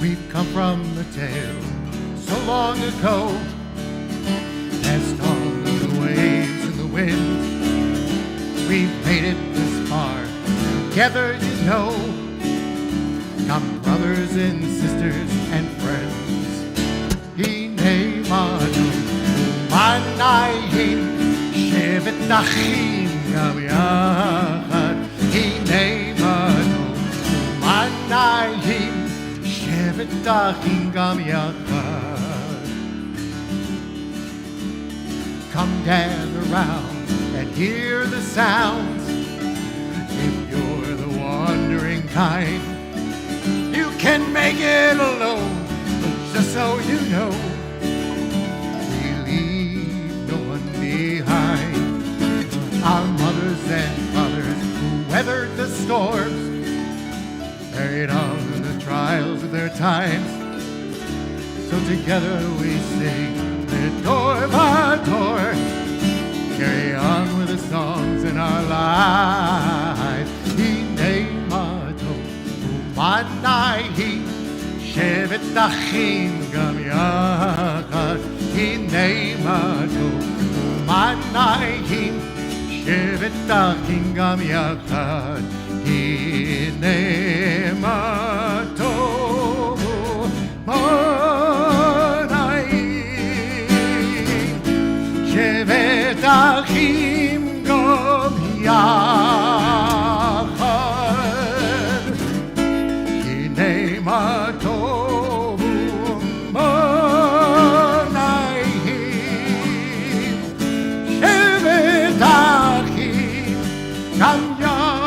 We've come from a tale so long ago, as long as the waves and the wind. We've made it this far together, you know. Come brothers and sisters and friends. Hine manu umanayim shevet achim gam yachad. Hine manu umanayim shevet achim gam yachad. Come gather round and hear the sounds. If you're the wandering kind, you can make it alone, just so you know. We leave no one behind. Our mothers and fathers who weathered the storms, carried on the trials of their times. So together we sing, door by door, carry on with the songs in our lives. Hine mato umanayim shevet achim gam yachad. Hine mato umanayim shevet achim gam yachad. Hine mato shevet achim gam yachad. Hine ma tov u'manayim shevet achim gam yachad.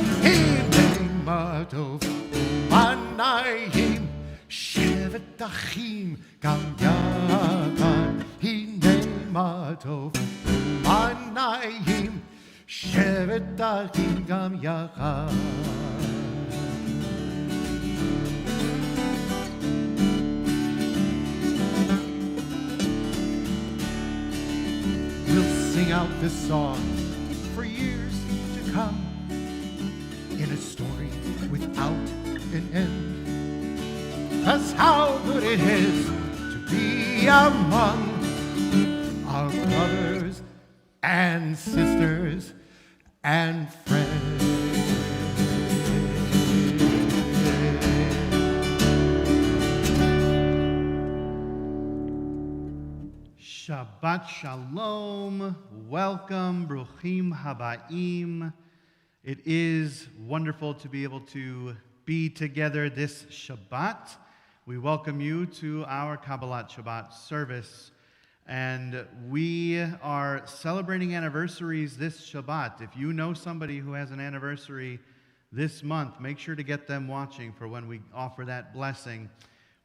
Hine ma tov u'manayim shevet achim gam yachad. Hine ma tov u'manayim shevet achim gam yachad. We'll sing out this song for years to come, in a story without an end. 'Cause how good it is to be among our brothers and sisters and friends. Shabbat Shalom. Welcome, Bruchim Habaim. It is wonderful to be able to be together this Shabbat. We welcome you to our Kabbalah Shabbat service. And we are celebrating anniversaries this Shabbat. If you know somebody who has an anniversary this month, make sure to get them watching for when we offer that blessing.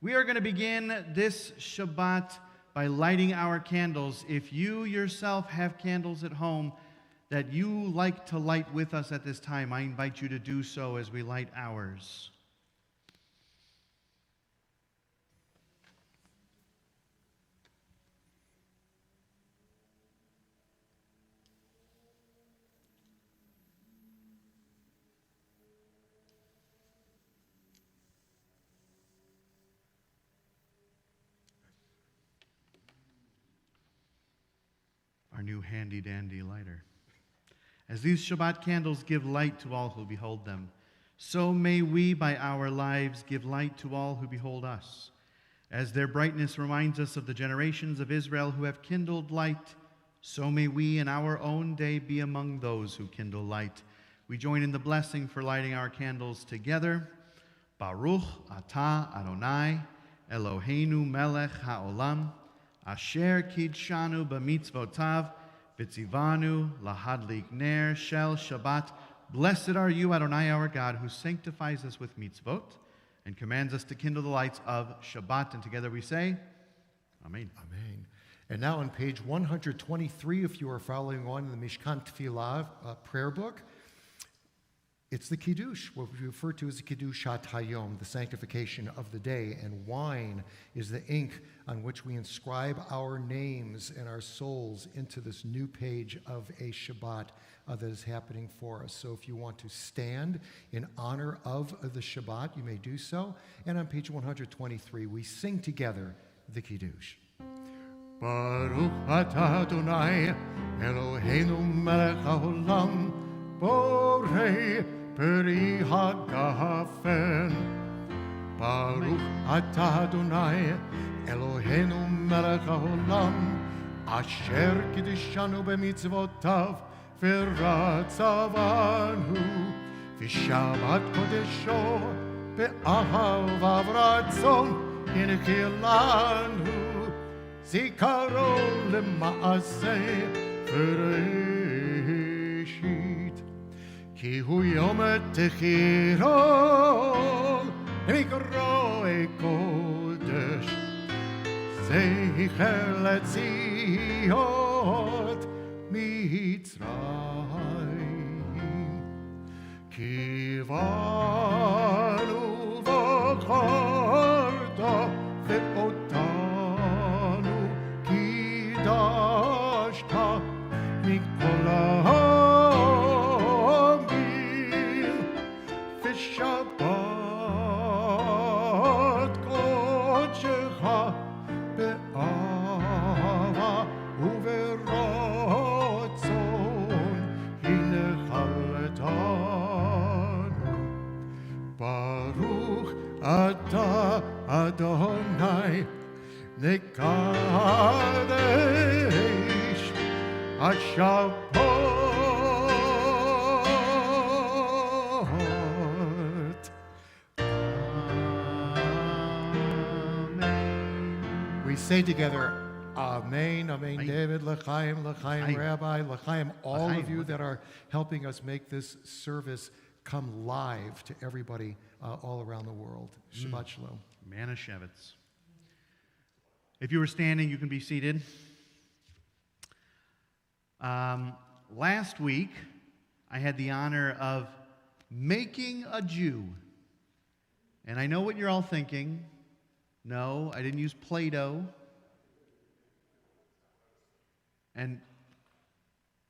We are going to begin this Shabbat by lighting our candles. If you yourself have candles at home that you like to light with us at this time, I invite you to do so as we light ours. Our new handy-dandy lighter. As these Shabbat candles give light to all who behold them, so may we by our lives give light to all who behold us. As their brightness reminds us of the generations of Israel who have kindled light, so may we in our own day be among those who kindle light. We join in the blessing for lighting our candles together. Baruch atah Adonai Eloheinu melech haolam, Asher kidshanu b'mitzvotav, v'tzivanu lahadlik ner shel Shabbat. Blessed are you, Adonai, our God, who sanctifies us with mitzvot and commands us to kindle the lights of Shabbat. And together we say, Amen. Amen. And now on page 123, if you are following on in the Mishkan Tefillah prayer book, It's the Kiddush, what we refer to as the Kiddushat Hayom, the sanctification of the day. And wine is the ink on which we inscribe our names and our souls into this new page of a Shabbat that is happening for us. So if you want to stand in honor of the Shabbat, you may do so. And on page 123, we sing together the Kiddush. Baruch atah Adonai Eloheinu melech haolam borei peri hagafen. Baruch atah Adonai Eloheinu melech haolam asher kiddishanu b'mitzvotav v'ratzavanu v'shabbat kodesho be'ahavav ratzon inchilanu zikaron lema'aseh v'reshit ki hu yom techiron mikroe kodesh zecher letziot mitzrayim kivanu v'charta ve'otanu kidashta mikol ha'amim v'shabbat kodshecha be'ava uve'ratzon hinechaltanu. Baruch atah Adonai nekadesh HaShabbat. Amen. We say together, Amen, Amen, David, L'chaim, L'chaim, Rabbi, L'chaim, all of you that are helping us make this service come live to everybody all around the world. Shabbat Shalom. Mana Shevitz. If you were standing, you can be seated. Last week, I had the honor of making a Jew. And I know what you're all thinking. No, I didn't use Play-Doh. And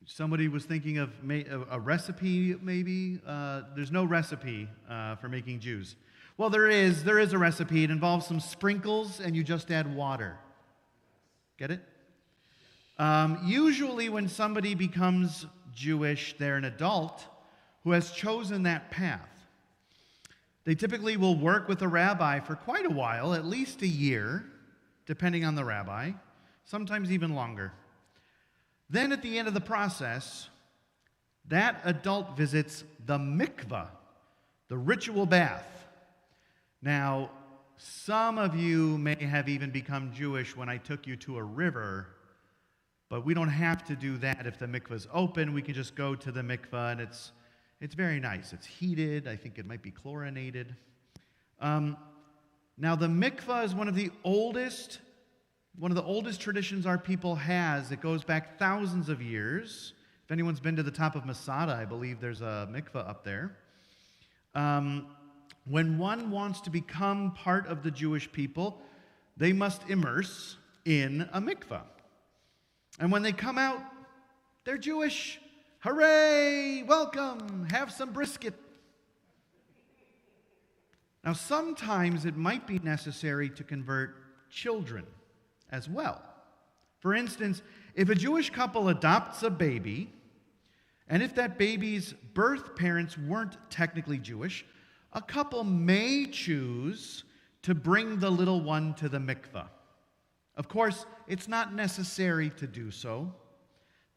somebody was thinking of a recipe, maybe. There's no recipe for making Jews. Well, there is a recipe. It involves some sprinkles, and you just add water. Get it? Usually when somebody becomes Jewish, they're an adult who has chosen that path. They typically will work with a rabbi for quite a while, at least a year, depending on the rabbi, sometimes even longer. Then at the end of the process, that adult visits the Mikvah, the ritual bath. Now, some of you may have even become Jewish when I took you to a river, but we don't have to do that if the mikvah's open. We can just go to the mikvah, and it's very nice. It's heated. I think it might be chlorinated. Now, the mikvah is one of the oldest traditions our people has. It goes back thousands of years. If anyone's been to the top of Masada, I believe there's a mikvah up there. When one wants to become part of the Jewish people, they must immerse in a mikvah. And when they come out, they're Jewish. Hooray! Welcome! Have some brisket. Now, sometimes it might be necessary to convert children as well. For instance, if a Jewish couple adopts a baby, and if that baby's birth parents weren't technically Jewish, a couple may choose to bring the little one to the mikvah. Of course, it's not necessary to do so.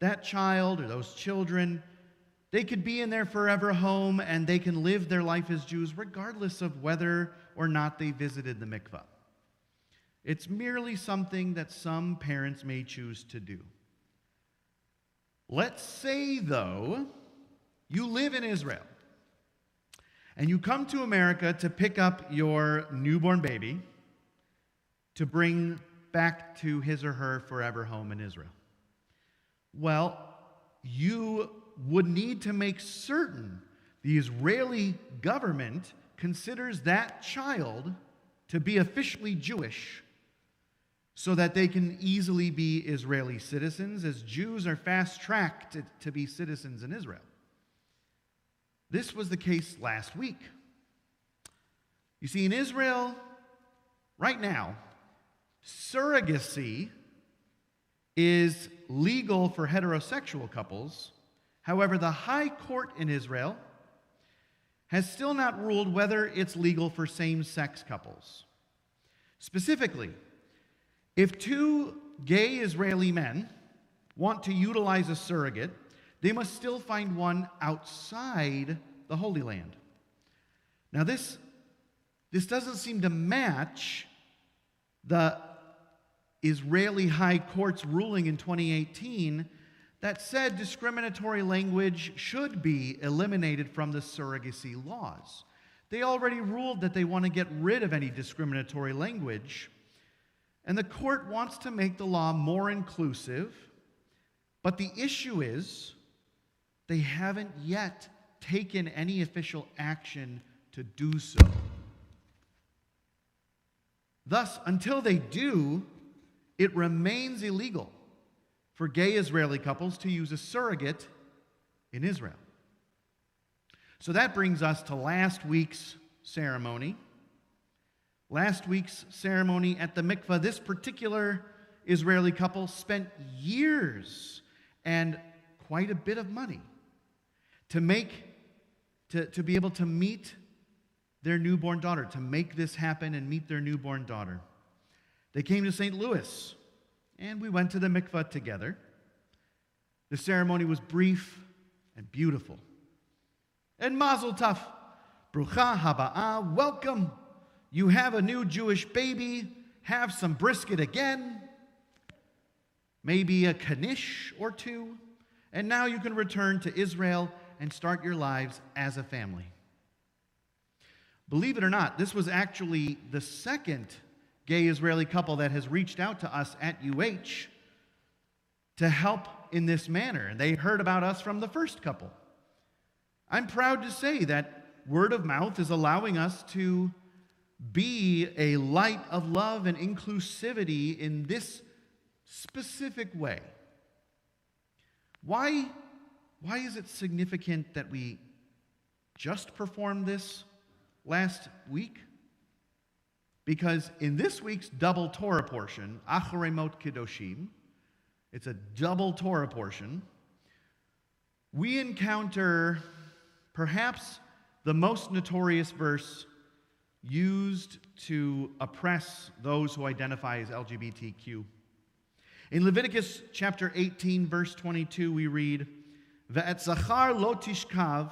That child or those children, they could be in their forever home and they can live their life as Jews regardless of whether or not they visited the mikvah. It's merely something that some parents may choose to do. Let's say, though, you live in Israel and you come to America to pick up your newborn baby to bring back to his or her forever home in Israel. Well, you would need to make certain the Israeli government considers that child to be officially Jewish so that they can easily be Israeli citizens, as Jews are fast-tracked to be citizens in Israel. This was the case last week. You see, in Israel, right now, surrogacy is legal for heterosexual couples. However, the High Court in Israel has still not ruled whether it's legal for same-sex couples. Specifically, if two gay Israeli men want to utilize a surrogate, they must still find one outside the Holy Land. Now, this doesn't seem to match the Israeli High Court's ruling in 2018 that said discriminatory language should be eliminated from the surrogacy laws. They already ruled that they want to get rid of any discriminatory language, and the court wants to make the law more inclusive, but the issue is they haven't yet taken any official action to do so. Thus, until they do, it remains illegal for gay Israeli couples to use a surrogate in Israel. So that brings us to last week's ceremony. Last week's ceremony at the Mikvah, this particular Israeli couple spent years and quite a bit of money to be able to meet their newborn daughter, to make this happen and meet their newborn daughter. They came to St. Louis, and we went to the mikvah together. The ceremony was brief and beautiful. And Mazel Tov, Brucha Haba'ah, welcome. You have a new Jewish baby. Have some brisket again. Maybe a knish or two. And now you can return to Israel and start your lives as a family. Believe it or not, this was actually the second gay Israeli couple that has reached out to us at UH to help in this manner. And they heard about us from the first couple. I'm proud to say that word of mouth is allowing us to be a light of love and inclusivity in this specific way. Why is it significant that we just performed this last week? Because in this week's double Torah portion, Acharei Mot Kedoshim, it's a double Torah portion, we encounter perhaps the most notorious verse used to oppress those who identify as LGBTQ. In Leviticus chapter 18, verse 22, we read, Ve'et zachar lo tishkav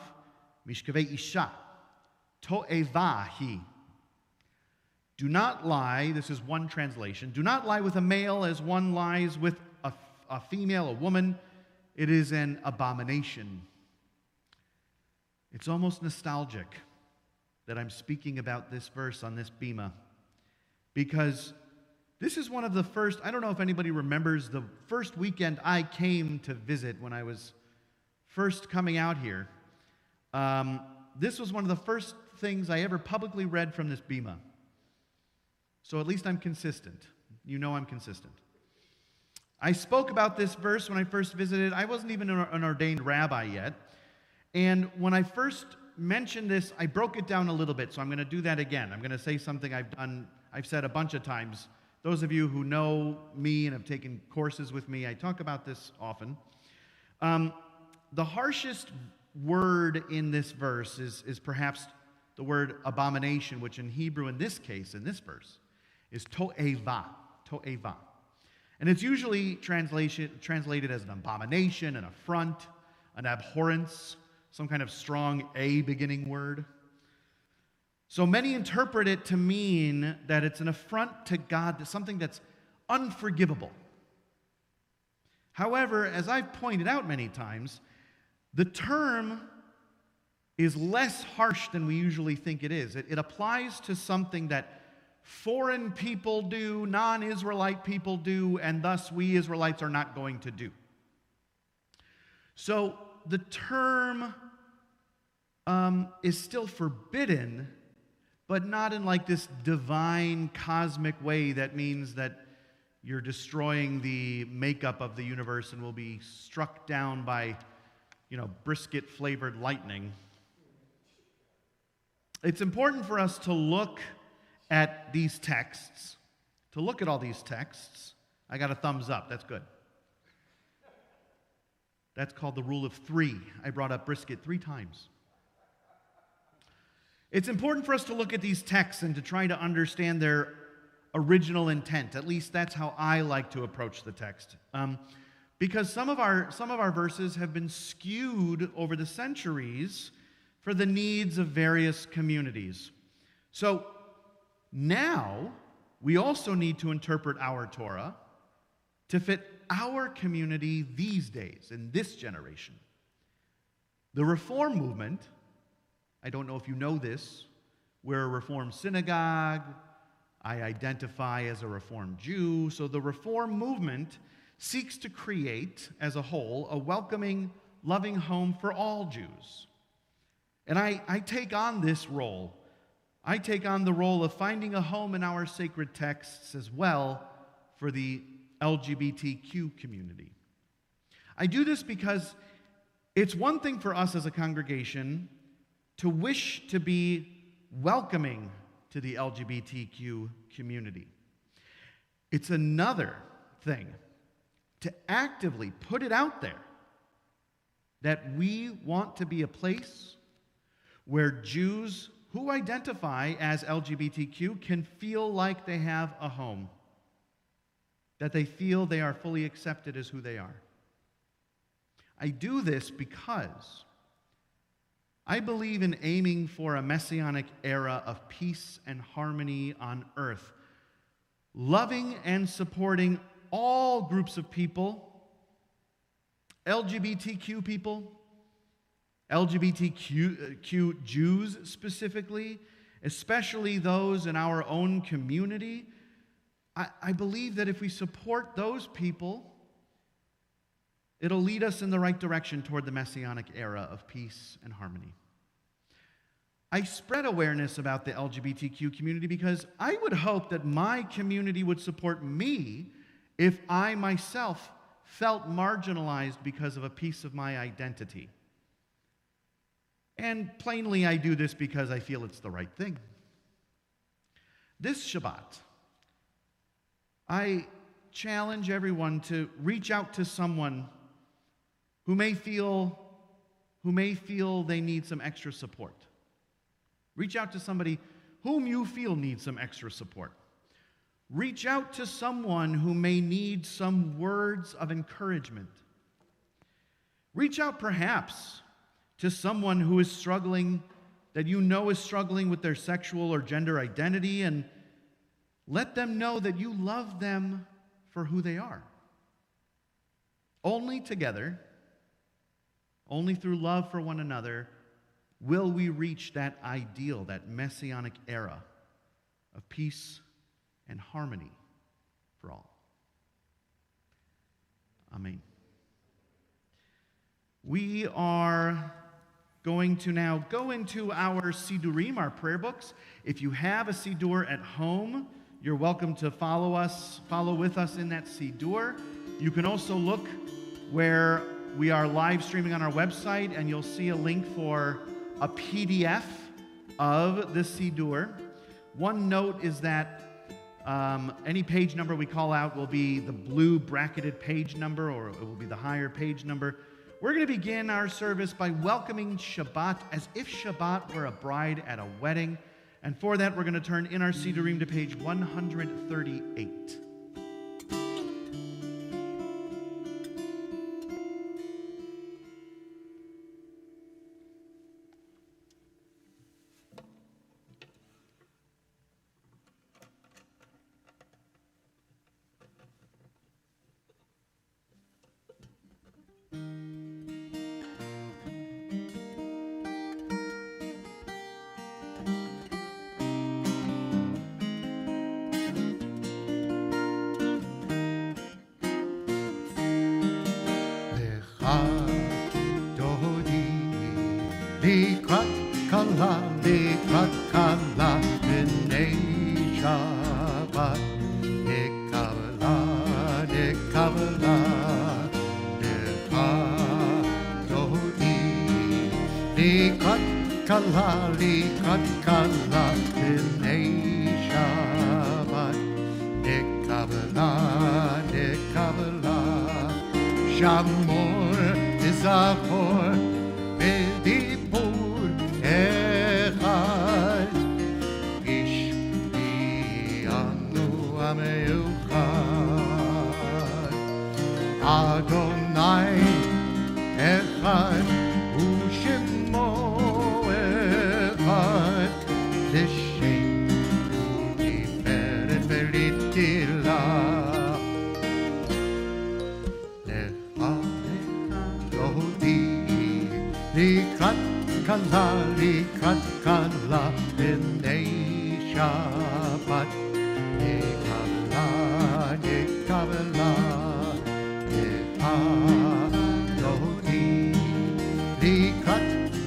mishkavei isha, to'eva hi. Do not lie, this is one translation, do not lie with a male as one lies with a female, a woman. It is an abomination. It's almost nostalgic that I'm speaking about this verse on this bima, because this is one of the first, I don't know if anybody remembers the first weekend I came to visit when I was first coming out here. This was one of the first things I ever publicly read from this bima. So at least I'm consistent. You know I'm consistent. I spoke about this verse when I first visited. I wasn't even an ordained rabbi yet. And when I first mentioned this, I broke it down a little bit, so I'm going to do that again. I'm going to say something I've said a bunch of times. Those of you who know me and have taken courses with me, I talk about this often. The harshest word in this verse is perhaps the word abomination, which in Hebrew, in this case, in this verse, is to'eva, to'eva. And it's usually translated as an abomination, an affront, an abhorrence, some kind of strong A beginning word. So many interpret it to mean that it's an affront to God, something that's unforgivable. However, as I've pointed out many times, the term is less harsh than we usually think it is. It applies to something that foreign people do, non-Israelite people do, and thus we Israelites are not going to do. So the term is still forbidden, but not in like this divine cosmic way that means that you're destroying the makeup of the universe and will be struck down by, brisket-flavored lightning. It's important for us to look at these texts, to look at all these texts. I got a thumbs up. That's good. That's called the rule of 3. I brought up brisket 3 times. It's important for us to look at these texts and to try to understand their original intent. At least that's how I like to approach the text. Because some of our verses have been skewed over the centuries for the needs of various communities. So now we also need to interpret our Torah to fit our community these days, in this generation. The Reform movement, I don't know if you know this, we're a Reform synagogue. I identify as a Reform Jew. So the Reform movement seeks to create, as a whole, a welcoming, loving home for all Jews. And I take on this role. I take on the role of finding a home in our sacred texts as well for the LGBTQ community. I do this because it's one thing for us as a congregation to wish to be welcoming to the LGBTQ community. It's another thing to actively put it out there that we want to be a place where Jews who identify as LGBTQ can feel like they have a home, that they feel they are fully accepted as who they are. I do this because I believe in aiming for a messianic era of peace and harmony on earth, loving and supporting all groups of people, LGBTQ people, LGBTQ Jews specifically, especially those in our own community. I believe that if we support those people, it'll lead us in the right direction toward the messianic era of peace and harmony. I spread awareness about the LGBTQ community because I would hope that my community would support me if I myself felt marginalized because of a piece of my identity. And plainly, I do this because I feel it's the right thing. This Shabbat, I challenge everyone to reach out to someone who may feel they need some extra support. Reach out to somebody whom you feel needs some extra support. Reach out to someone who may need some words of encouragement. Reach out perhaps to someone who is struggling, that you know is struggling with their sexual or gender identity, and let them know that you love them for who they are. Only together, only through love for one another, will we reach that ideal, that messianic era of peace and harmony for all. Amen. We are going to now go into our Sidurim, our prayer books. If you have a Sidur at home, you're welcome to follow with us in that Sidur. You can also look where we are live streaming on our website, and you'll see a link for a PDF of the Sidur. One note is that any page number we call out will be the blue bracketed page number, or it will be the higher page number. We're going to begin our service by welcoming Shabbat as if Shabbat were a bride at a wedding. And for that, we're going to turn in our Sidurim to page 138. likrat kala, b'nei Shabbat. Kabbalah, likrat kala, b'nei Shabbat. Kabbalah, Shamor Zachor B'dibur Echad, Ish B'yanu Ameuchad, Adonai Echad U'Shemo Echad, L'Shem U'Tiferet V'Litilah. Likrat kala, b'nei Shabbat.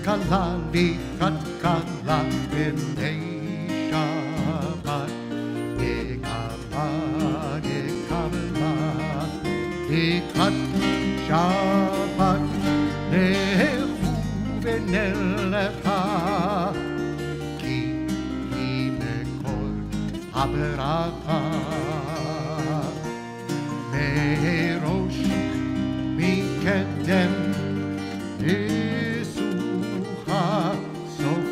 Kabbalah, likrat kala, b'nei Shabbat. Kabbalah, likrat Shabbat. Nelecha, ki mekol haberacha, merosh mikedem isucha, sof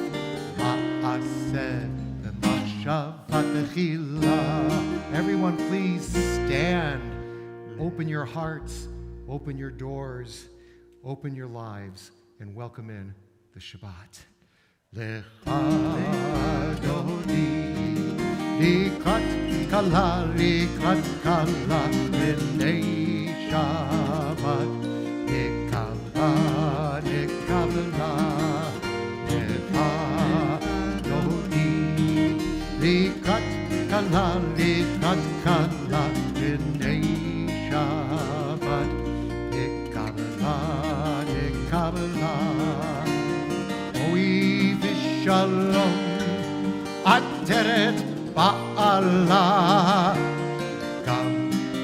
ma'aseh v'machshavat tchila. Everyone, please stand. Open your hearts, open your doors, open your lives, and welcome in the Shabbat. Lecha Adoni, likrat kala, b'nei Shabbat. Kabbalah, Lecha Adoni, likrat kala, b'nei Shabbat. Kabbalah, Oi v'shalom, Ateret ba'ala, Gam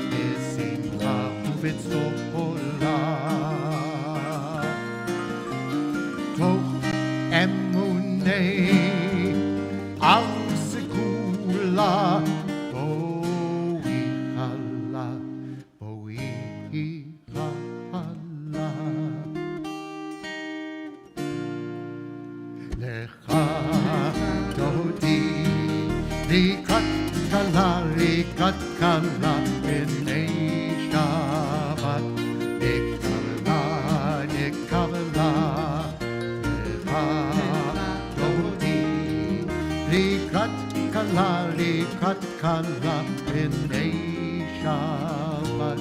b'simcha u'b'tzola, Toch emunei al sekula, Boi hala, boi hala. Lecha Dodi, likrat kala, b'nei Shabbat. Kabbalah, Lecha Dodi, likrat kala, b'nei Shabbat.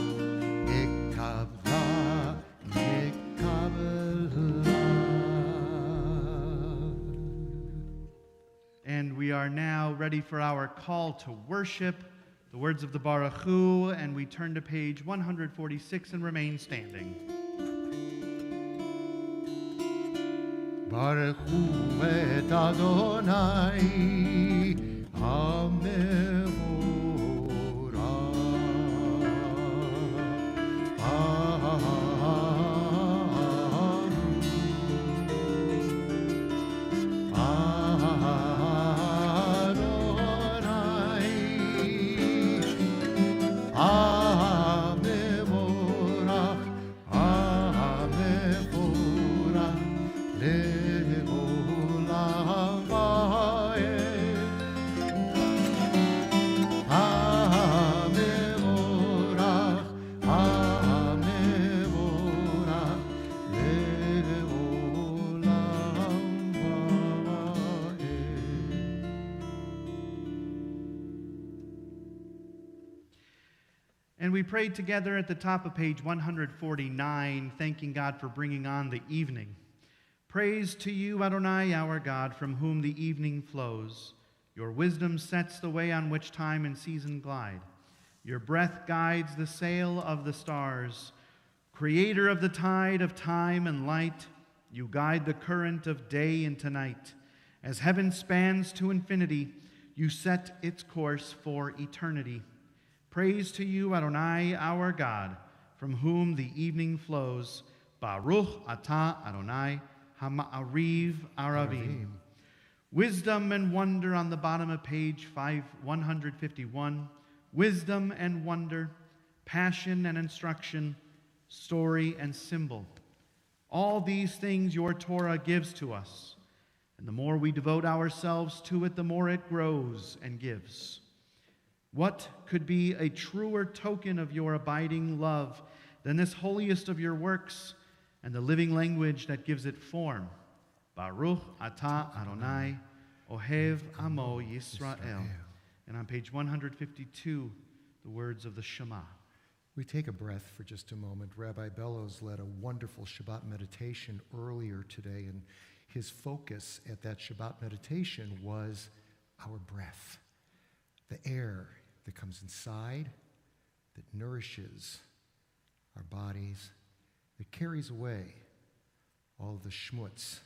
And we are now ready for our call to worship, the words of the Baraku, and we turn to page 146 and remain standing. Baruchu et Adonai Hamevorach. And we prayed together at the top of page 149, thanking God for bringing on the evening. Praise to you, Adonai, our God, from whom the evening flows. Your wisdom sets the way on which time and season glide. Your breath guides the sail of the stars. Creator of the tide of time and light, You guide the current of day into night. As heaven spans to infinity, you set its course for eternity. Praise to you, Adonai, our God, from whom the evening flows. Baruch atah Adonai Hama'ariv Aravim. Wisdom and wonder on the bottom of page 151. Wisdom and wonder, passion and instruction, story and symbol. All these things your Torah gives to us. And the more we devote ourselves to it, the more it grows and gives. What could be a truer token of your abiding love than this holiest of your works and the living language that gives it form? Baruch atah Adonai, Ohev Amo Yisrael. And on page 152, the words of the Shema. We take a breath for just a moment. Rabbi Bellows led a wonderful Shabbat meditation earlier today, and his focus at that Shabbat meditation was our breath, the air that comes inside, that nourishes our bodies, that carries away all of the schmutz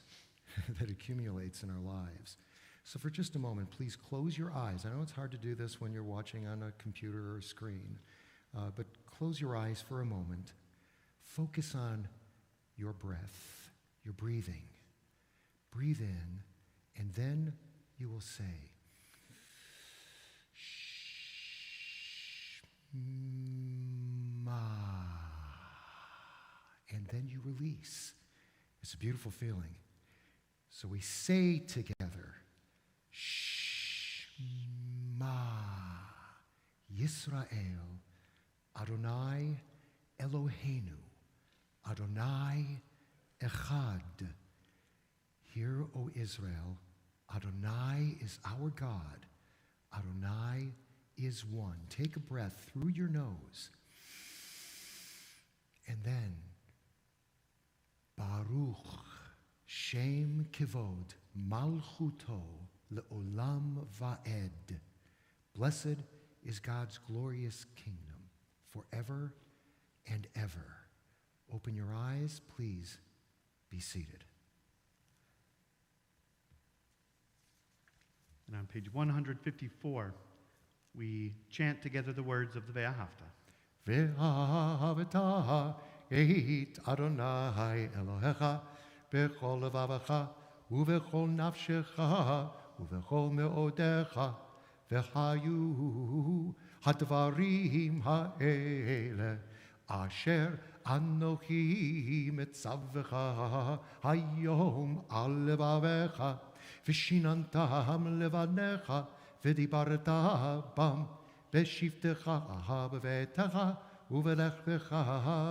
that accumulates in our lives. So for just a moment, please close your eyes. I know it's hard to do this when you're watching on a computer or a screen, but close your eyes for a moment. Focus on your breath, your breathing. Breathe in, and then you will say, Shema. And then you release. It's a beautiful feeling. So we say together, Shema Yisrael, Adonai Eloheinu, Adonai Echad. Hear, O Israel, Adonai is our God. Adonai is one. Take a breath through your nose. And then, Baruch Shem Kivod Malchuto Le'olam Va'ed. Blessed is God's glorious kingdom forever and ever. Open your eyes, please be seated. And on page 154, we chant together the words of the Ve'ahavta. Ve'ahavta et Adonai Elohecha bechol levavecha uvechol nafshecha uvechol meodecha vechayu hadvarim ha'ele asher anochi metzavecha hayom al levavecha v'shinantam levanecha v'dibarta bam v'shivtecha b'vetecha uv'lechtecha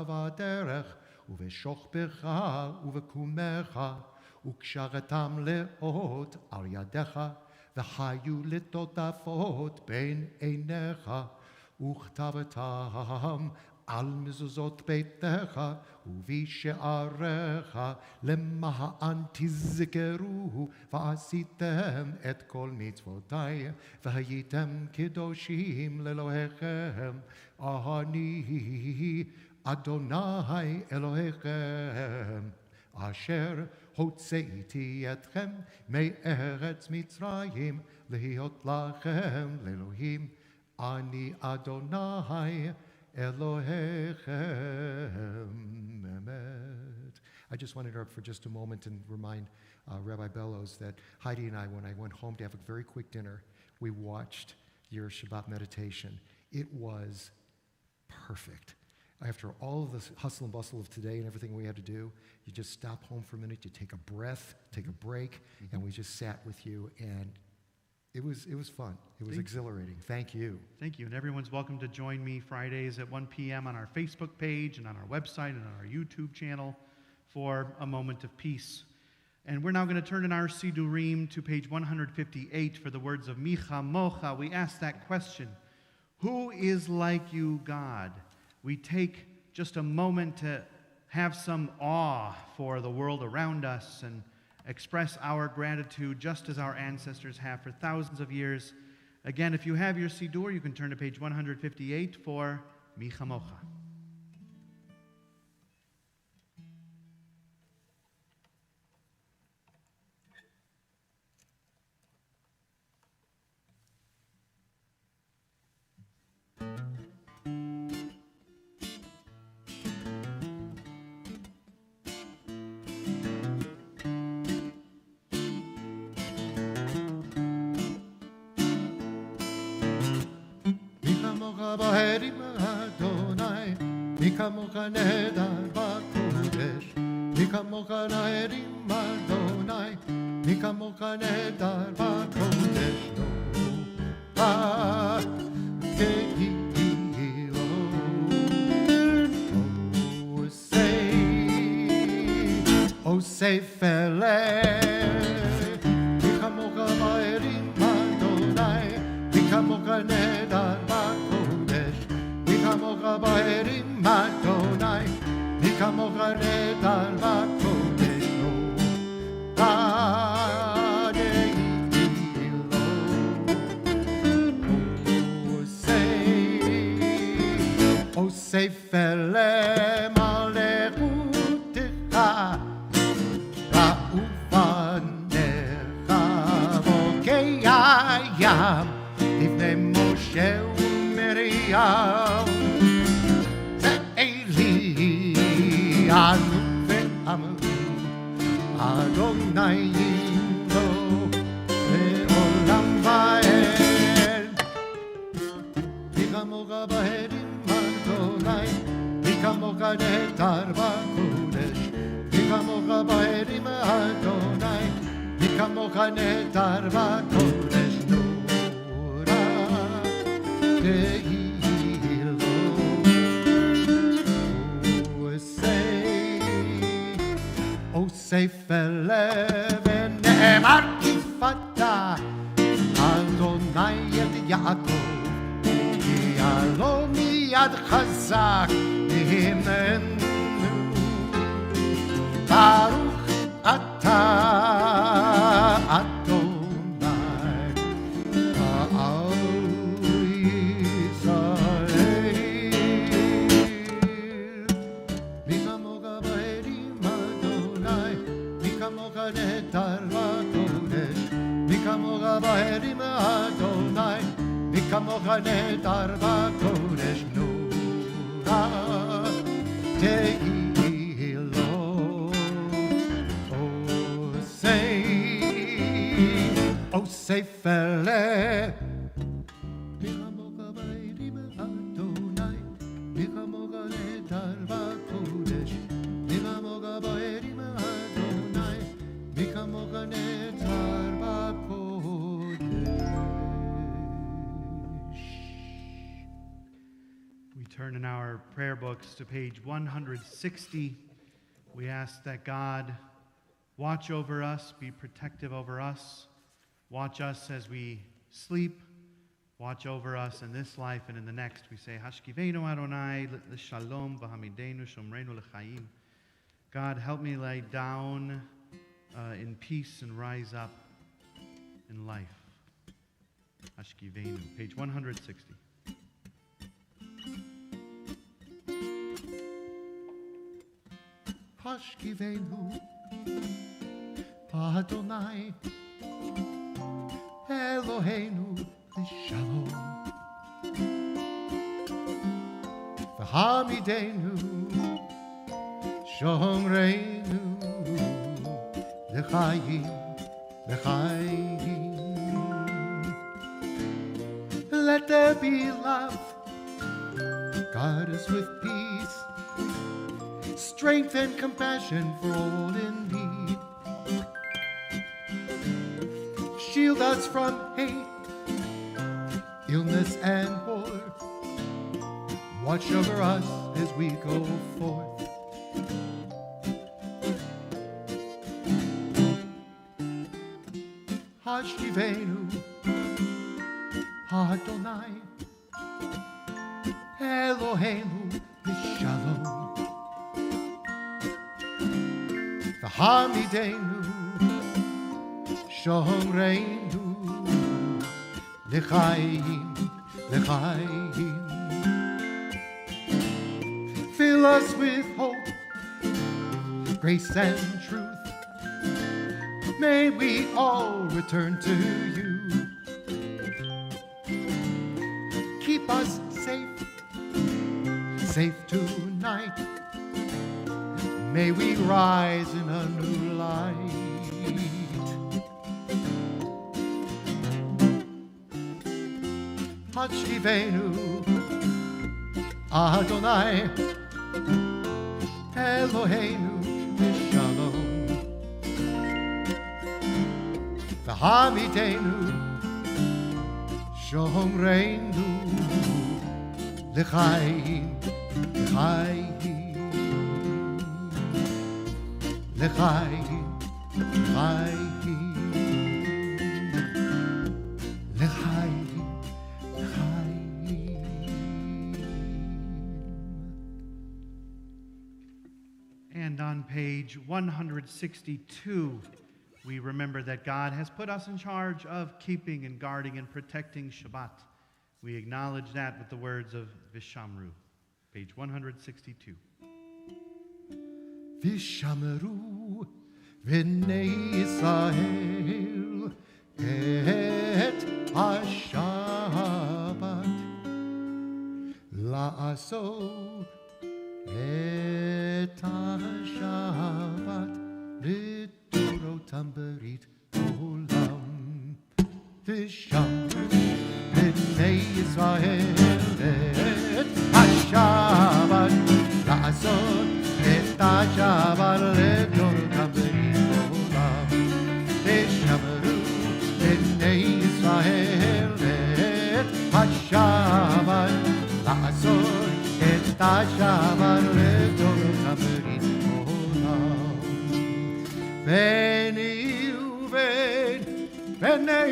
v'derech uv'shochbecha uv'kumecha uksharatam leot al yadecha v'hayu litotafot ben einecha uchtavatam al mezuzot beitecha uvishe'arecha lema'an tizkeru v'asitem et kol mitzvotai v'hayitem kedoshim lelohechem ani Adonai Elohechem asher hotzeiti etchem me'eretz Mitzrayim lehiot lachem le'elohim ani Adonai Elohechem. Emet. I just wanted to interrupt for just a moment and remind Rabbi Bellows that Heidi and I, when I went home to have a very quick dinner, we watched your Shabbat meditation. It was perfect. After all of the hustle and bustle of today and everything we had to do, you just stop home for a minute, you take a breath, take a break, and we just sat with you, and it was fun. It was exhilarating. Thank you. Thank you. And everyone's welcome to join me Fridays at 1 p.m. on our Facebook page and on our website and on our YouTube channel for a moment of peace. And we're now going to turn in our Sidurim to page 158 for the words of Micha Mocha. We ask that question, who is like you, God? We take just a moment to have some awe for the world around us and express our gratitude just as our ancestors have for thousands of years. Again, if you have your Sidur, you can turn to page 158 for Micha Mocha. כמוך נהדר בקודש, מי כמוך נהרים אדוני, מי כמוך נהדר בקודש, תהילו. עושי פלא, מי כמוך נהרים אדוני, מי כמוך נהדר בקודש, מי כמוך בהרים אדוני, מי כמוך נהדר בקודש, עושי פלא מלכותך, ראו פניך בוקי הים, לפני משה ומרים, ואלי ענו ואמרו, אדוני לו לעולם ועד. מי כמוך בהרים אדוני, מי כמוך נהדר בקודש, מי כמוך בהרים אדוני, מי כמוך נהדר בקודש, נורא תהילו. עושי פלא ונאמר כפתה, אדוני את יעקב, כי הלא מיד חזק ממנו. ברוך אתה אדוני העם ישראל. מי כמוך בהרים אדוני, מי כמוך נהדר בקודש, מי כמוך בהרים אדוני, מי כמוך נהדר בקודש, נורא תהילו. עושי פלא, מי כמוך בהרים אדוני, מי כמוך נהדר בקודש, מי כמוך בהרים אדוני, מי כמוך נהדר בקודש. We turn in our prayer books to page 160. We ask that God watch over us, be protective over us, watch us as we sleep, watch over us in this life and in the next. We say, Hashkivenu Adonai l'shalom v'hamidenu shomreinu l'chaim. God, help me lay down in peace and rise up in life. Hashkivenu, page 160. Hashkivenu Adonai Eloheinu l'shalom v'hamidenu shomreinu l'chaim l'chaim. Let there be love, guard us with peace, strength and compassion for all in need. Shield us from hate, illness and war. Watch over us as we go forth. Hashivenu Adonai Eloheinu l'shalom v'hamidenu shomreinu l'chaim l'chaim. Fill us with hope, grace and truth. May we all return to you. Keep us safe tonight. May we rise in a new light. Hashivenu Adonai Eloheinu v'shalom v'hamidenu shomreinu l'chaim l'chaim l'chaim l'chaim And on page 162, we remember that God has put us in charge of keeping and guarding and protecting Shabbat. We acknowledge that with the words of Vishamru, page 162. Vishamru v'nei Yisrael et ha-Shabbat la'asot et ha-Shabbat לדורותם ברית עולם. ושמרו בני ישראל את השבת לעשות את השבת לדורותם ברית עולם. ושמרו בני ישראל את השבת לעשות את השבת לדורותם ברית עולם. בני ובן בני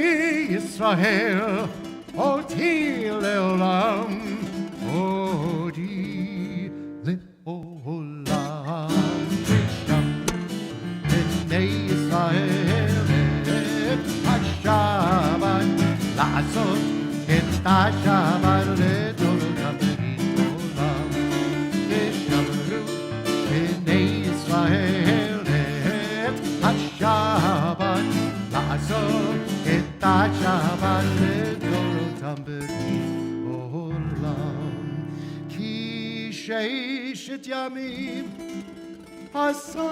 ישראל אותי לעולם אותי לעולם. ושמרו בני ישראל את השבת לעשות את השבת לדורותם ברית עולם. ושמרו בני ישראל השבת לעשות את השבת לדורותם ברית עולם. כי ששת ימים עשה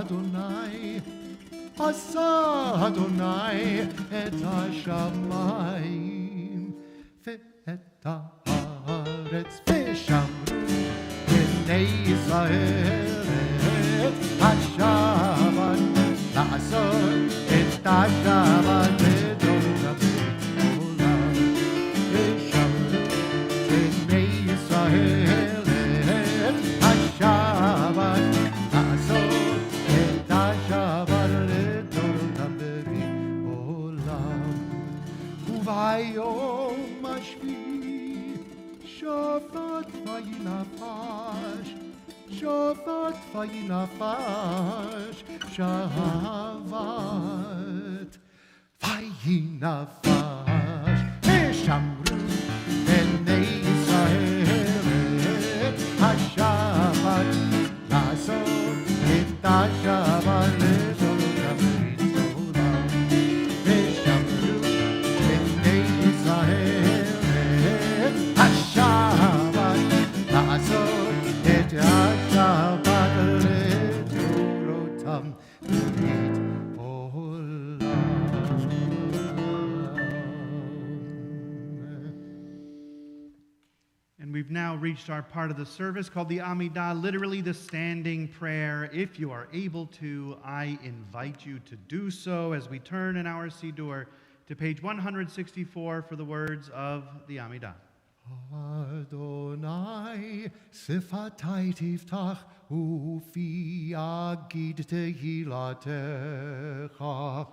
אדוני את השמיים ואת הארץ. ושמרו בני ישראל את השבת לעשות את השבת לדורותם ברית עולם. ושמרו בני ישראל את השבת לעשות את השבת לדורותם ברית עולם. וביום השביעי שבת וינפש שבת וינפש שבת וינפש. ושמרו בני ישראל את השבת לעשות את השבת לדורותם ברית עולם. ושמרו בני ישראל את השבת לעשות את השבת לדורותם ברית עולם. And we've now reached our part of the service called the Amidah, literally the standing prayer. If you are able to, I invite you to do so as we turn in our Siddur to page 164 for the words of the Amidah. Adonai sifatai tiftach ufi agid tehilatecha.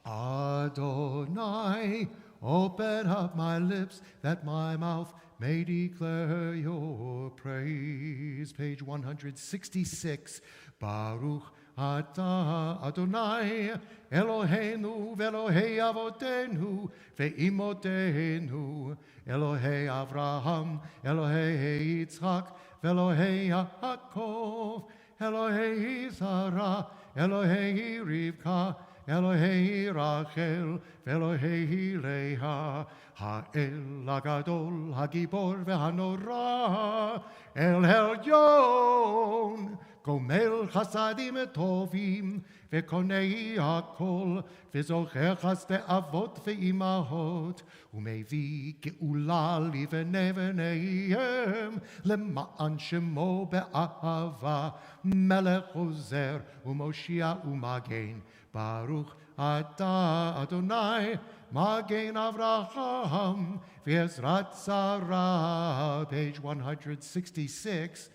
Adonai, open up my lips that my mouth may declare your praise. Page 166. Baruch atah Adonai Eloheinu ve'Elohei avotenu ve'imotenu Elohei Avraham Elohei Yitzchak ve'Elohei Yaakov Elohei Sarah Elohei Rivka Elohei Rachel ve'Elohei Leah Ha'el Hagadol Hagibor ve'Hanora El Elyon גומל חסדים טובים וקונה הכל וזוכר חסדי אבות ואימהות ומביא גאולה לבני בניהם למען שמו באהבה מלך עוזר ומושיע ומגן ברוך אתה אדוני מגן אברהם ועזרת שרה page 166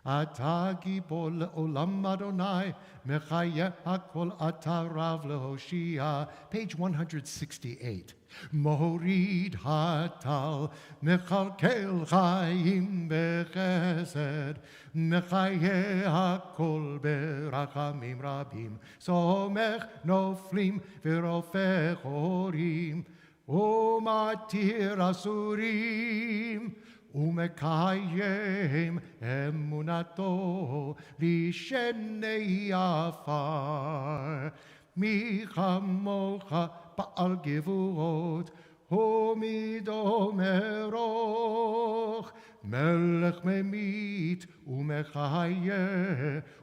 אתה גיבור לעולם אדוני, מחיה הכל אתה רב להושיע, page 168. מוריד הטל, מכלכל חיים בחסד, מחיה הכל ברחמים רבים, סומך נופלים ורופא חורים, ומתיר אסורים. ומקיים אמונתו לשני עפר. מי כמוך בעל גבורות ומידו מרוך, מלך ממית ומחיה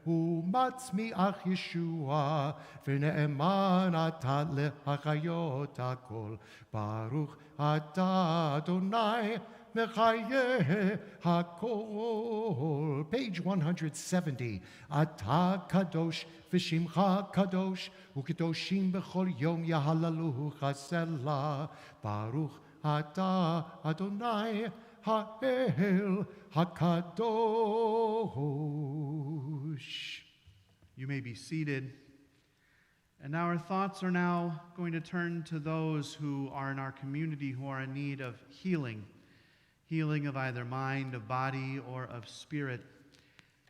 ומצמיח ישועה, ונאמן אתה להחיות הכל. ברוך אתה אדוני מחיה הכל. page 170. אתה קדוש ושמך קדוש, וקדושים בכל יום יהללוך סלה. ברוך אתה אדוני האל הקדוש. You may be seated. And our thoughts are now going to turn to those who are in our community who are in need of healing. Healing of either mind, of body, or of spirit.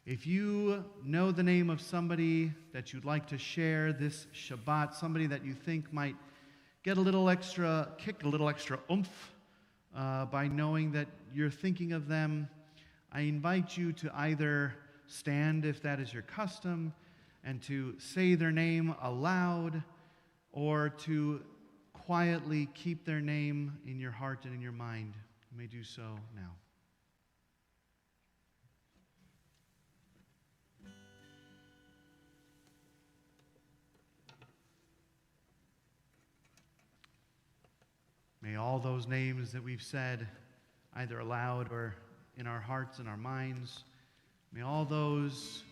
If you know the name of somebody that you'd like to share this Shabbat, somebody that you think might get a little extra kick, a little extra oomph by knowing that you're thinking of them, I invite you to either stand if that is your custom and to say their name aloud, or to quietly keep their name in your heart and in your mind. You may do so now. May all those names that we've said, either aloud or in our hearts and our minds, may all those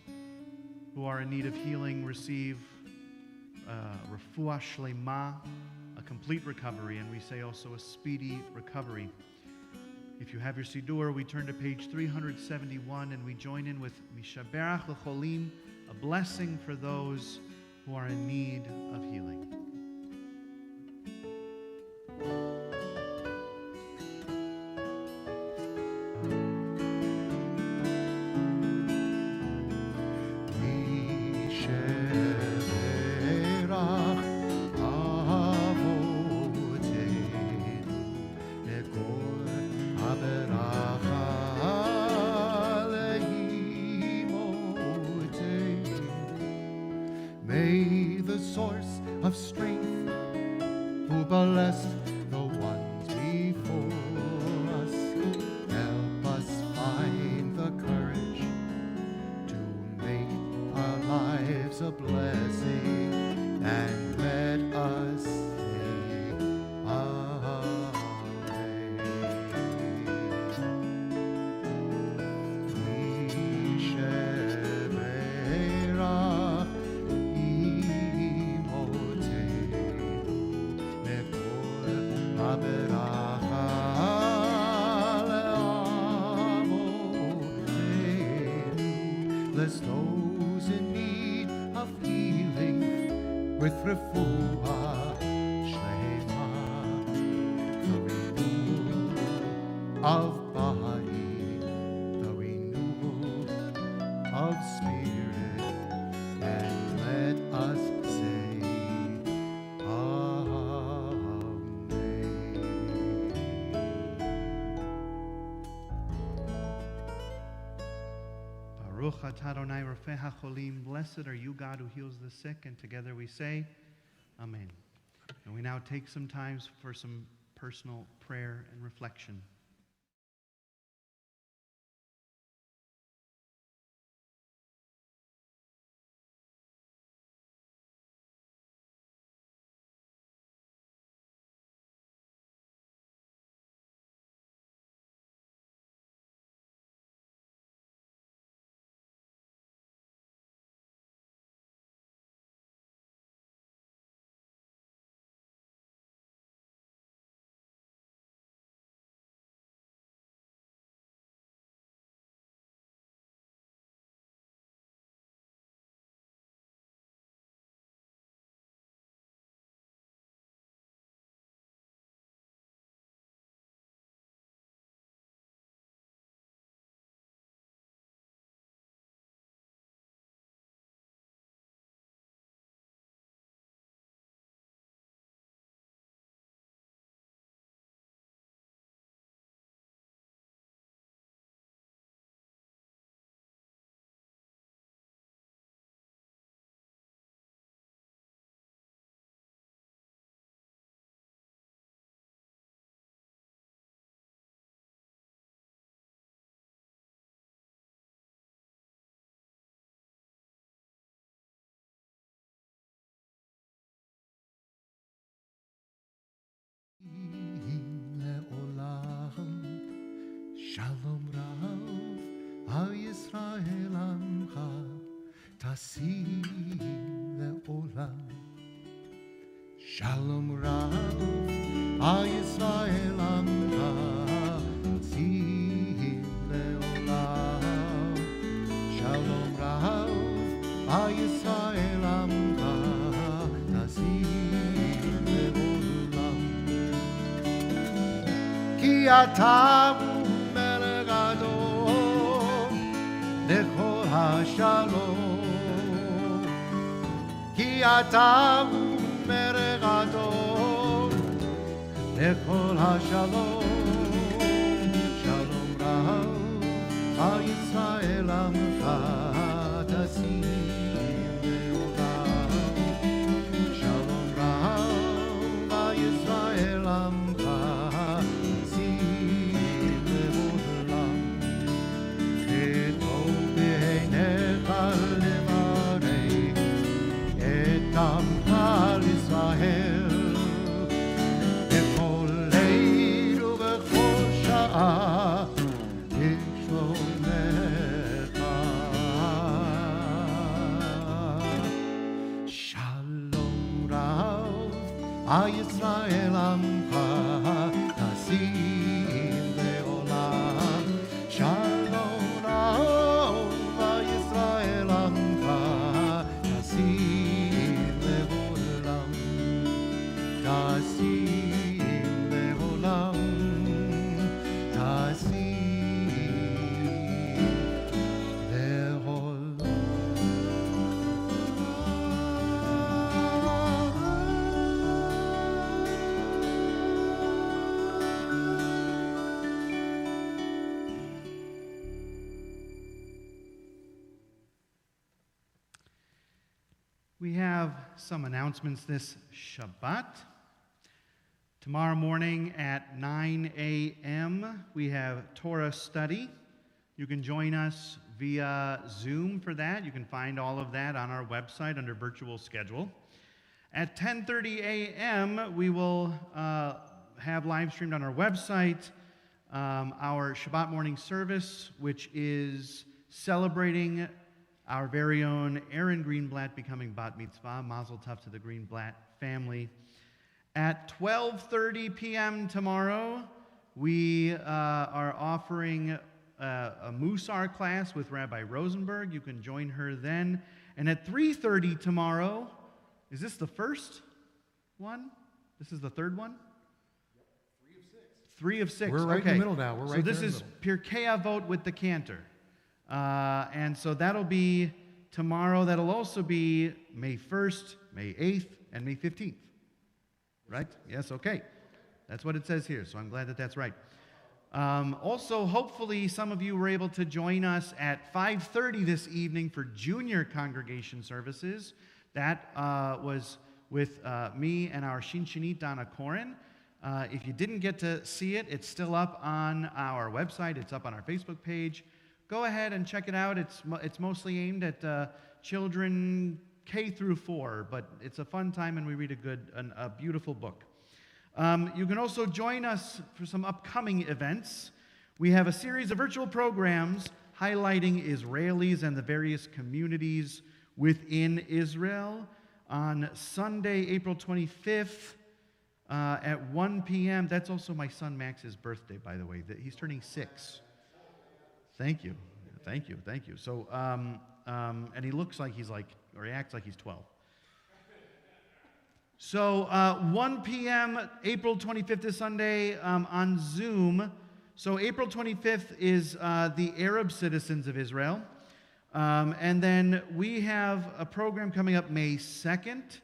who are in need of healing receive refuah shlema, a complete recovery, and we say also a speedy recovery. If you have your Siddur, we turn to page 371 and we join in with Mishaberach L'cholim, a blessing for those who are in need of healing. May the source of strength who blessed the ones before us help us find the courage to make our lives a blessing, and let us say Amen. Bless those in need of healing with refuah shlema, the renewal of body, the renewal of spirit, and let us say Baruch atah Adonai Rofeh HaCholim. Blessed are you, God, who heals the sick. And together we say, Amen. And we now take some time for some personal prayer and reflection. Shalom Rav Yisrael Amcha Tasid Le'olam. Shalom Rav Yisrael Amcha Tasid Le'olam. Shalom Rav Yisrael Amcha Tasid Le'olam. Ki Ata לכל השלום, כי אתה מלך גדול, לכל השלום. שלום רב ישראל עמך תשים לעולם. שלום רב ישראל עמך תשים לעולם. Tam Kal Israel, bechol leil ubechol sha'ah, yishlomecha. Shalom Rav Yisrael Amcha Tasim Le'olam. Shalom Rav Yisrael Amcha Tasim. We have some announcements this Shabbat. Tomorrow morning at 9 a.m. we have Torah study. You can join us via Zoom for that. You can find all of that on our website under virtual schedule. At 10:30 a.m. we will have live streamed on our website our Shabbat morning service, which is celebrating our very own Aaron Greenblatt becoming bat mitzvah. Mazel tov to the Greenblatt family. At 12:30 p.m. tomorrow, we are offering a Musar class with Rabbi Rosenberg. You can join her then. And at 3:30 tomorrow, is this the first one? This is the third one? Yep. 3 of 6. 3 of 6. We're right in the middle now. We're right so this there in is the middle. Pirkei Avot with the cantor. And so that'll be tomorrow. That'll also be May 1st, May 8th, and May 15th. Right? Yes, okay. That's what it says here, so I'm glad that that's right. Also, hopefully, some of you were able to join us at 5:30 this evening for junior congregation services. That was with me and our Shinshinit Donna Corin. If you didn't get to see it, it's still up on our website. It's up on our Facebook page. Go ahead and check it out. It's mostly aimed at children K through 4, but it's a fun time and we read a beautiful book. You can also join us for some upcoming events. We have a series of virtual programs highlighting Israelis and the various communities within Israel. On Sunday, April 25th at 1 p.m. That's also my son Max's birthday, by the way. He's turning 6. Thank you. So, and he looks like he acts like he's 12. So, 1 p.m., April 25th is Sunday on Zoom. So, April 25th is the Arab citizens of Israel. And then we have a program coming up May 2nd,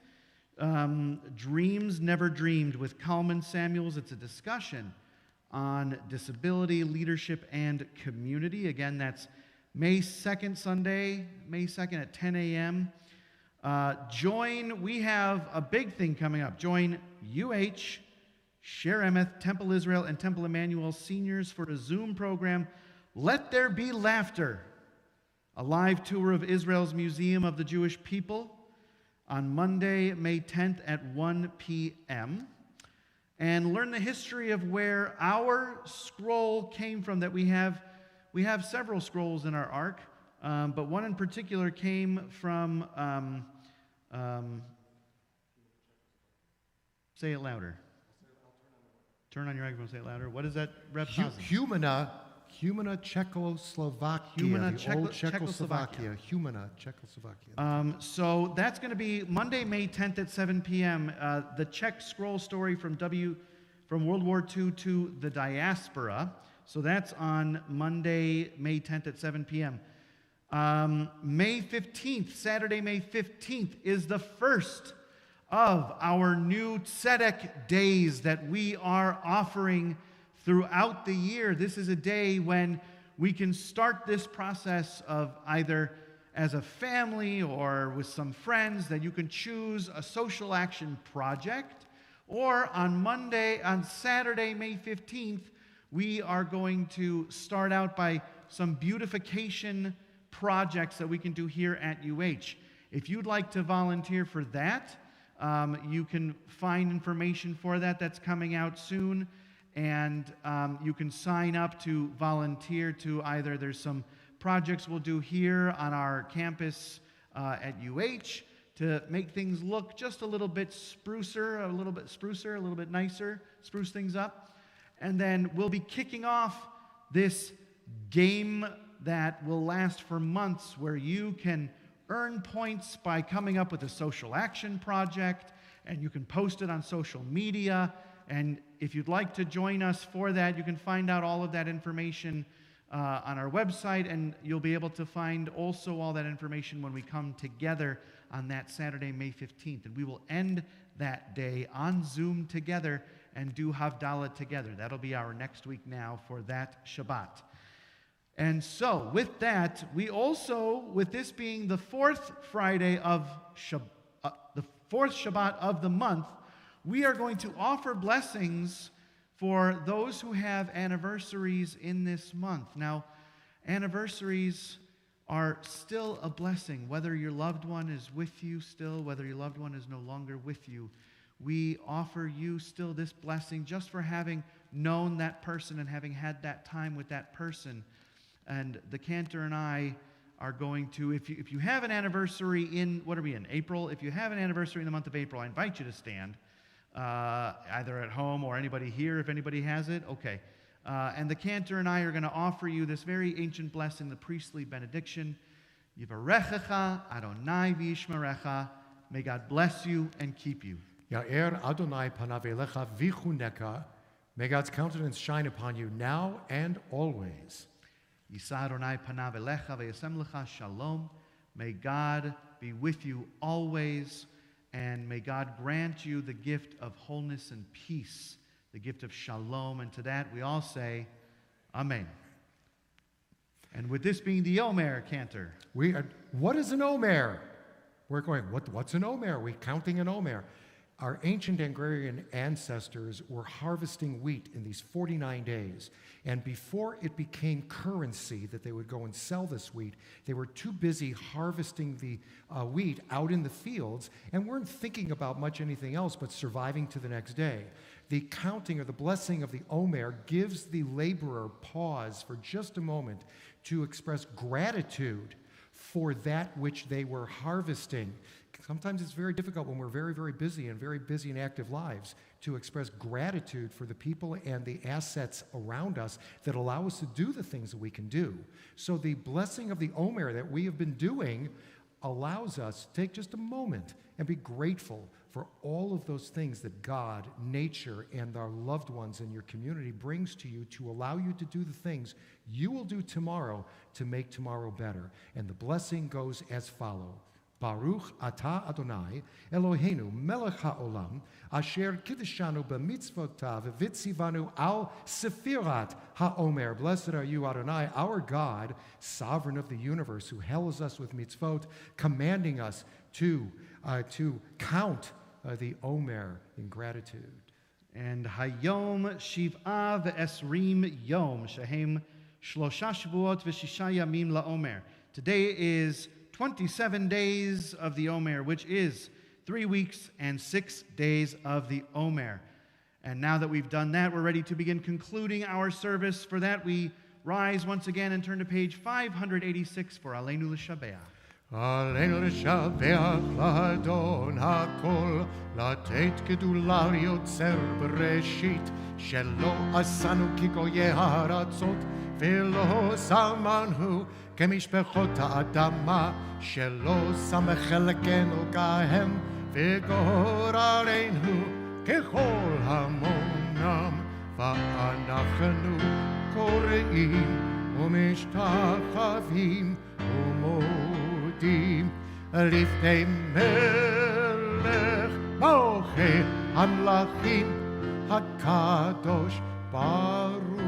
Dreams Never Dreamed with Kalman Samuels. It's a discussion on disability, leadership, and community. Again, that's May 2nd, Sunday, May 2nd at 10 a.m. We have a big thing coming up. Join UH, Sher Emeth, Temple Israel, and Temple Emmanuel seniors for a Zoom program, Let There Be Laughter, a live tour of Israel's Museum of the Jewish People on Monday, May 10th at 1 p.m. and learn the history of where our scroll came from. That we have several scrolls in our ark, but one in particular came from, say it louder. Turn on your microphone, say it louder. What is that, Reb Chazan? Humana, Czechoslovakia. Humana, the old Czechoslovakia. Humana, Czechoslovakia. So that's going to be Monday, May 10th at 7 p.m. The Czech scroll story from World War II to the diaspora. So that's on Monday, May 10th at 7 p.m. May 15th, Saturday, May 15th, is the first of our new Tzedek days that we are offering throughout the year. This is a day when we can start this process of either as a family or with some friends, that you can choose a social action project, or on Saturday, May 15th, we are going to start out by some beautification projects that we can do here at UH. If you'd like to volunteer for that, you can find information for that. That's coming out soon. And you can sign up to volunteer to either, there's some projects we'll do here on our campus at UH to make things look just a little bit sprucer, a little bit nicer, spruce things up. And then we'll be kicking off this game that will last for months, where you can earn points by coming up with a social action project, and you can post it on social media. And if you'd like to join us for that, you can find out all of that information on our website, and you'll be able to find also all that information when we come together on that Saturday, May 15th. And we will end that day on Zoom together and do Havdalah together. That'll be our next week now for that Shabbat. And so, with that, we also, with this being the fourth Friday of the fourth Shabbat of the month, we are going to offer blessings for those who have anniversaries in this month. Now, anniversaries are still a blessing, whether your loved one is with you still, whether your loved one is no longer with you. We offer you still this blessing just for having known that person and having had that time with that person. And the cantor and I are going to, if you have an anniversary in, what are we in, April? If you have an anniversary in the month of April, I invite you to stand, either at home or anybody here, if anybody has it. Okay. And the cantor and I are going to offer you this very ancient blessing, the Priestly Benediction. Yivarechecha Adonai v'yishmerecha. May God bless you and keep you. Ya'er Adonai panav elecha v'chuneka. May God's countenance shine upon you now and always. Yisa Adonai panav elecha v'yasem lecha shalom. May God be with you always, and may God grant you the gift of wholeness and peace, the gift of shalom. And to that we all say, Amen. And with this being the Omare cantor. What is an Omare? We're going, what's an Omare? Are we counting an Omare? Our ancient agrarian ancestors were harvesting wheat in these 49 days. And before it became currency that they would go and sell this wheat, they were too busy harvesting the wheat out in the fields and weren't thinking about much anything else but surviving to the next day. The counting or the blessing of the Omare gives the laborer pause for just a moment to express gratitude for that which they were harvesting. Sometimes it's very difficult when we're very, very busy and active lives to express gratitude for the people and the assets around us that allow us to do the things that we can do. So the blessing of the Omare that we have been doing allows us to take just a moment and be grateful for all of those things that God, nature, and our loved ones in your community brings to you to allow you to do the things you will do tomorrow to make tomorrow better. And the blessing goes as follows. Baruch atah Adonai Eloheinu melech haolam asher kiddeshanu b'mitzvotav v'tzivanu al sefirat haomer. Blessed are you, Adonai, our God, sovereign of the universe, who hails us with mitzvot, commanding us to count the Omer in gratitude. And Hayom Shiv'a v'esrim Yom Shehem Shlosha Shavuot v'shisha Yamim LaOmer. Today is 27 days of the Omer, which is 3 weeks and 6 days of the Omer. And now that we've done that, we're ready to begin concluding our service. For that, we rise once again and turn to page 586 for Aleinu L'Shabeach. עלינו לשבח לאדון הכל, לתת גדולה ליוצר בראשית, שלא עשנו כגויי הארצות, ולא שמנו כמשפחות האדמה, שלא שם חלקנו כהם, וגורלנו ככל המונם, ואנחנו קוראים ומשתחווים ומודים לפני מלך מלכי המלכים הקדוש ברוך הוא.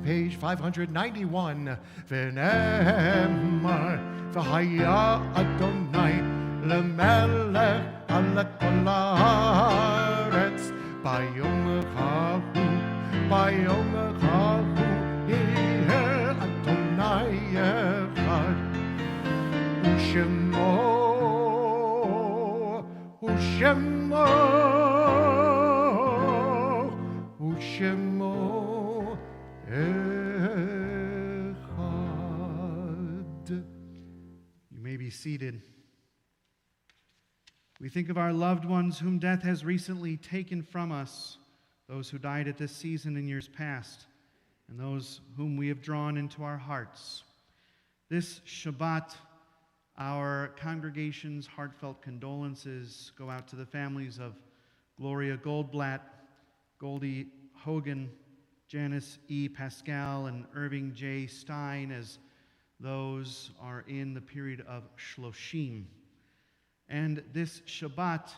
Page 591. ונאמר והיה אדוני למלך על כל הארץ ביום ההוא, ביום ההוא יהיה אדוני אחד, ושמו אחד. You may be seated. We think of our loved ones whom death has recently taken from us, those who died at this season in years past, and those whom we have drawn into our hearts. This Shabbat, our congregation's heartfelt condolences go out to the families of Gloria Goldblatt, Goldie Hogan, Janice E. Pascal, and Irving J. Stein, as those are in the period of Shloshim. And this Shabbat,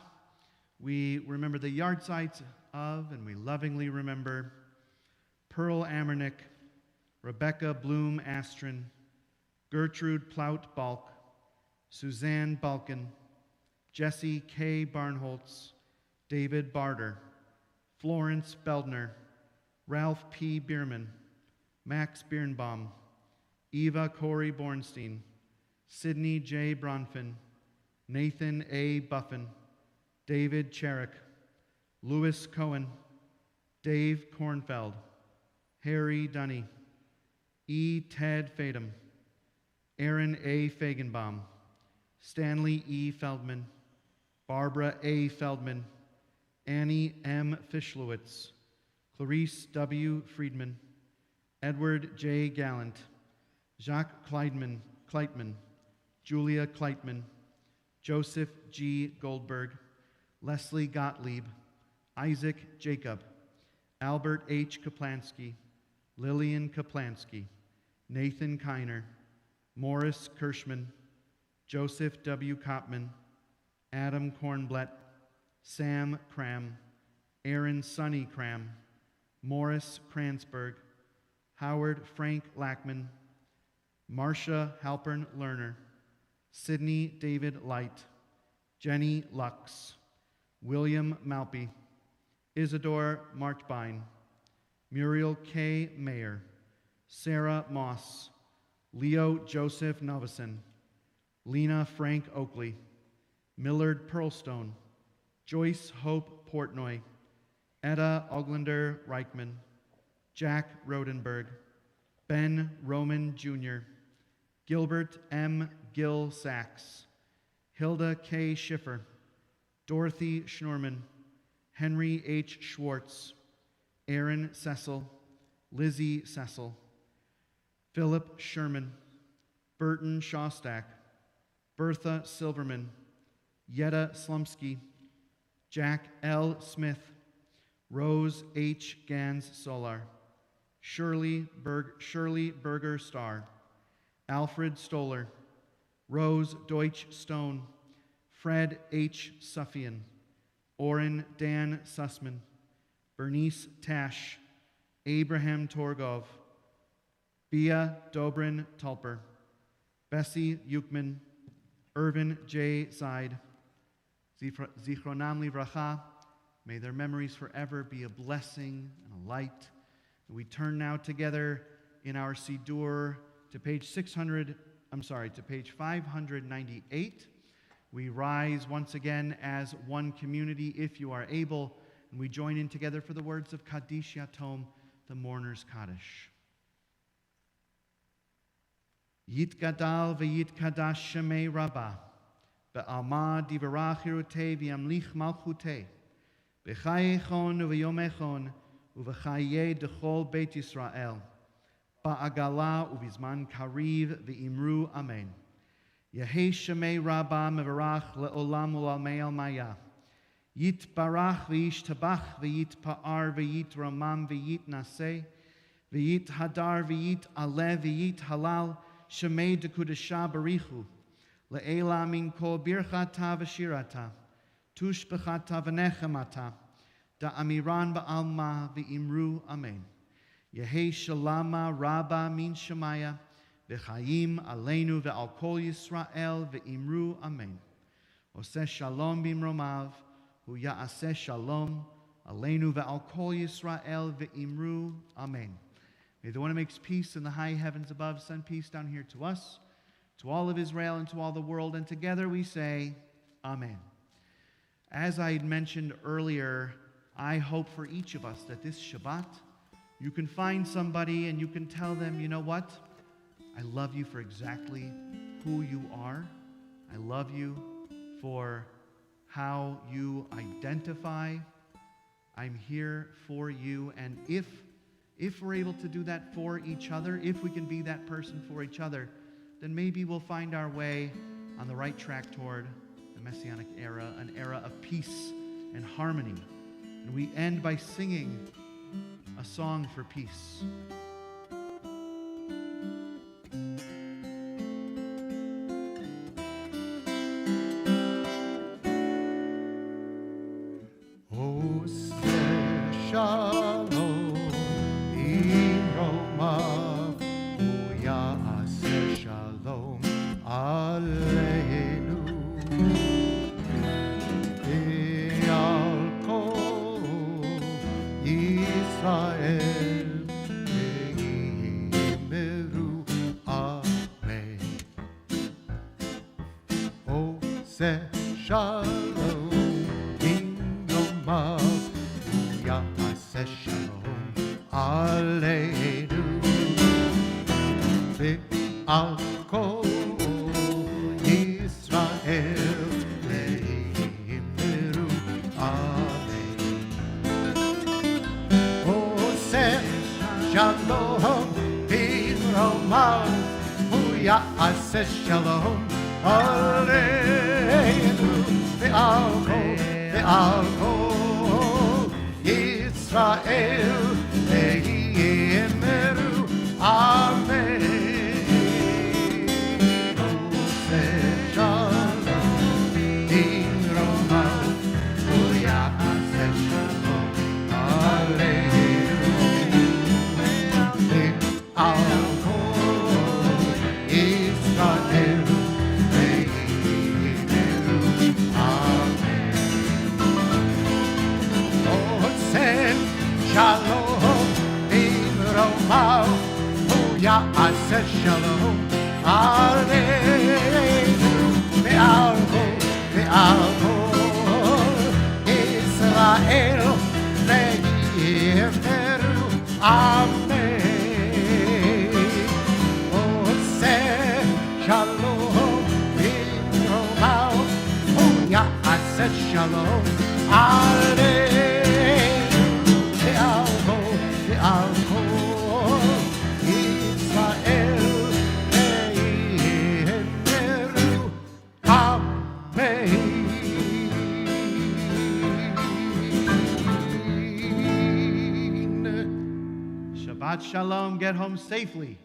we remember the yahrzeits of, and we lovingly remember Pearl Amernick, Rebecca Bloom Astron, Gertrude Plout Balk, Suzanne Balkin, Jesse K. Barnholtz, David Barter, Florence Beldner, Ralph P. Bierman, Max Birnbaum, Eva Corey Bornstein, Sidney J. Bronfin, Nathan A. Buffin, David Cherrick, Louis Cohen, Dave Kornfeld, Harry Dunny, E. Ted Fadum, Aaron A. Fagenbaum, Stanley E. Feldman, Barbara A. Feldman, Annie M. Fischlowitz, Clarice W. Friedman, Edward J. Gallant, Jacques Kleitman, Julia Kleitman, Joseph G. Goldberg, Leslie Gottlieb, Isaac Jacob, Albert H. Kaplansky, Lillian Kaplansky, Nathan Kiner, Morris Kirschman, Joseph W. Kopman, Adam Kornblatt, Sam Cram, Aaron Sonny Cram, Morris Kransberg, Howard Frank Lackman, Marcia Halpern Lerner, Sidney David Light, Jenny Lux, William Malpe, Isidore Marchbein, Muriel K. Mayer, Sarah Moss, Leo Joseph Novison, Lena Frank Oakley, Millard Pearlstone, Joyce Hope Portnoy, Etta Oglander Reichman, Jack Rodenberg, Ben Roman Jr., Gilbert M. Gill Sachs, Hilda K. Schiffer, Dorothy Schnorman, Henry H. Schwartz, Aaron Cecil, Lizzie Cecil, Philip Sherman, Burton Shostak, Bertha Silverman, Yetta Slumsky, Jack L. Smith, Rose H. Gans Solar, Shirley Berger Starr, Alfred Stoller, Rose Deutsch Stone, Fred H. Suffian, Oren Dan Sussman, Bernice Tash, Abraham Torgov, Bia Dobrin Tulper, Bessie Yukman, Irvin J. Seid, Zichronam Livracha. May their memories forever be a blessing and a light. And we turn now together in our Siddur to page 598. We rise once again as one community. If you are able, And we join in together for the words of Kaddish Yatom, the mourner's Kaddish. Yitgadal v'yitkadash shemei Rabbah, be'alma divarach hirutei v'yamlich malchutei, b'chayechon u'v'yomechon u'v'chayei dechol Beit Yisrael, ba'agala u'vizman kariv v'imru amen. Yehei shemei Rabbah mevarach le'olam u'lalmei al-maya, yitbarach v'yishtabach v'yitpa'ar v'yitramam v'yitnaseh, v'yithadar v'yit'aleh v'yithalal, Shemei dekudesha barichu, le'ela min kol birchata v'shirata, tushbechata v'nechemata, da'amiran ba'alma v'imru amen. Yehei shalama rabba min shemaya, v'chayim aleinu ve'al kol Yisrael v'imru amen. Oseh shalom bimromav, hu ya'aseh shalom, aleinu ve'al kol Yisrael v'imru amen. May the one who makes peace in the high heavens above send peace down here to us, to all of Israel, and to all the world. And together we say, Amen. As I had mentioned earlier, I hope for each of us that this Shabbat, you can find somebody and you can tell them, you know what? I love you for exactly who you are. I love you for how you identify. I'm here for you. And if we're able to do that for each other, if we can be that person for each other, then maybe we'll find our way on the right track toward the Messianic era, an era of peace and harmony. And we end by singing a song for peace. O Shalom. Shalom, Ingomah, Ya'aseh Shalom, Aleinu, Ve'al Kol Yisrael, Ve'imru, Amen. Oseh Shalom, Ingomah, Ya'aseh Shalom, Aleinu, Ve'al Kol Yisrael Ve'imru Amen. Oseh Shalom Imromav U'ya'aseh Shalom Aleinu Ve'al Kol Yisrael Shalom, Imromav, Ya'aseh Shalom, Aleinu, Ve'al Kol Yisrael, Ve'imru, Amen. Oseh Shalom, Imromav, Ya'aseh Shalom, Aleinu. Shabbat Shalom. Get home safely.